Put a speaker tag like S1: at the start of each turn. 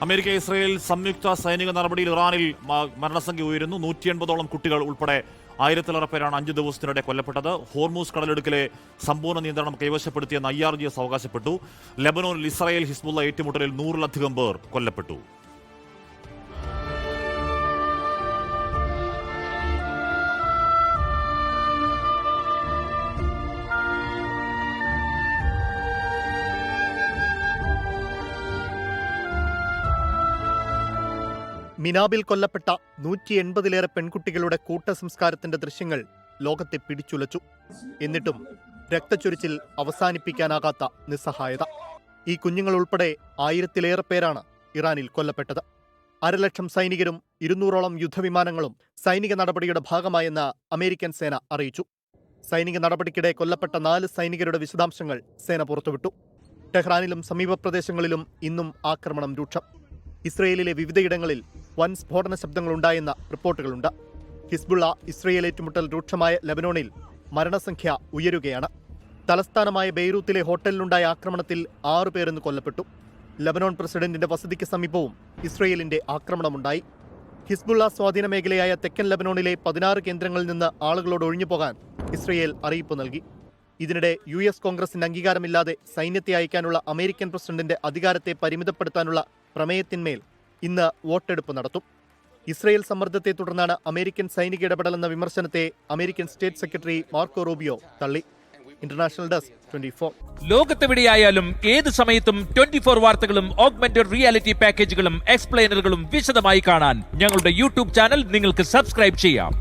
S1: America Israel സംയുക്ത സൈനിക നടപടിയിൽ ഇറാനിൽ മരണസംഖ്യ ഉയരുന്നു. 180ഓളം കുട്ടികൾ ഉൾപ്പെടെ 1000-ലേറെ പേരാണ് 5 ദിവസത്തിനിടെ കൊല്ലപ്പെട്ടത്. ഹോർമൂസ് കടലിടുക്കിലെ സമ്പൂർണ്ണ നിയന്ത്രണം കൈവശപ്പെടുത്തിയെന്ന് IRGS അവകാശപ്പെട്ടു. ലെബനോനിൽ ഇസ്രായേൽ ഹിസ്ബുള്ള ഏറ്റുമുട്ടലിൽ 100-ലധികം പേർ കൊല്ലപ്പെട്ടു.
S2: മിനാബിൽ കൊല്ലപ്പെട്ട 180-ലേറെ പെൺകുട്ടികളുടെ കൂട്ടസംസ്കാരത്തിന്റെ ദൃശ്യങ്ങൾ ലോകത്തെ പിടിച്ചുലച്ചു. എന്നിട്ടും രക്തച്ചൊരിച്ചിൽ അവസാനിപ്പിക്കാനാകാത്ത നിസ്സഹായത. ഈ കുഞ്ഞുങ്ങൾ ഉൾപ്പെടെ 1000-ലേറെ പേരാണ് ഇറാനിൽ കൊല്ലപ്പെട്ടത്. 1,00,000 സൈനികരും 200ഓളം യുദ്ധവിമാനങ്ങളും സൈനിക നടപടിയുടെ ഭാഗമായെന്ന് അമേരിക്കൻ സേന അറിയിച്ചു. സൈനിക നടപടിക്കിടെ കൊല്ലപ്പെട്ട 4 സൈനികരുടെ വിശദാംശങ്ങൾ സേന പുറത്തുവിട്ടു. ടെഹ്റാനിലും സമീപ പ്രദേശങ്ങളിലും ഇന്നും ആക്രമണം രൂക്ഷം. ഇസ്രയേലിലെ വിവിധയിടങ്ങളിൽ വൻ സ്ഫോടന ശബ്ദങ്ങളുണ്ടായെന്ന റിപ്പോർട്ടുകളുണ്ട്. ഹിസ്ബുള്ള ഇസ്രയേൽ ഏറ്റുമുട്ടൽ രൂക്ഷമായ ലെബനോണിൽ മരണസംഖ്യ ഉയരുകയാണ്. തലസ്ഥാനമായ ബെയ്റൂത്തിലെ ഹോട്ടലിലുണ്ടായ ആക്രമണത്തിൽ 6 പേരെന്ന് കൊല്ലപ്പെട്ടു. ലെബനോൺ പ്രസിഡന്റിന്റെ വസതിക്ക് സമീപവും ഇസ്രയേലിന്റെ ആക്രമണമുണ്ടായി. ഹിസ്ബുള്ള സ്വാധീന മേഖലയായ തെക്കൻ ലെബനോണിലെ 16 കേന്ദ്രങ്ങളിൽ നിന്ന് ആളുകളോട് ഒഴിഞ്ഞുപോകാൻ ഇസ്രയേൽ അറിയിപ്പ് നൽകി. ഇതിനിടെ US കോൺഗ്രസിന് അംഗീകാരമില്ലാതെ സൈന്യത്തെ അയക്കാനുള്ള അമേരിക്കൻ പ്രസിഡന്റിന്റെ അധികാരത്തെ പരിമിതപ്പെടുത്താനുള്ള പ്രമേയത്തിന്മേൽ ഇന്ന് വോട്ടെടുപ്പ് നടത്തും. ഇസ്രയേൽ സമ്മർദ്ദത്തെ തുടർന്നാണ് അമേരിക്കൻ സൈനിക ഇടപെടലെന്ന വിമർശനത്തെ American state secretary Marco Rubio തള്ളി. International desk 24.
S3: ലോകത്തെവിടെയായാലും ഏത് സമയത്തും 24 വാർത്തകളും ഓഗ്മെന്റഡ് റിയാലിറ്റി പാക്കേജുകളും എക്സ്പ്ലെയിനറുകളും വിശദമായി കാണാൻ ഞങ്ങളുടെ YouTube ചാനൽ നിങ്ങൾക്ക് സബ്സ്ക്രൈബ് ചെയ്യാം.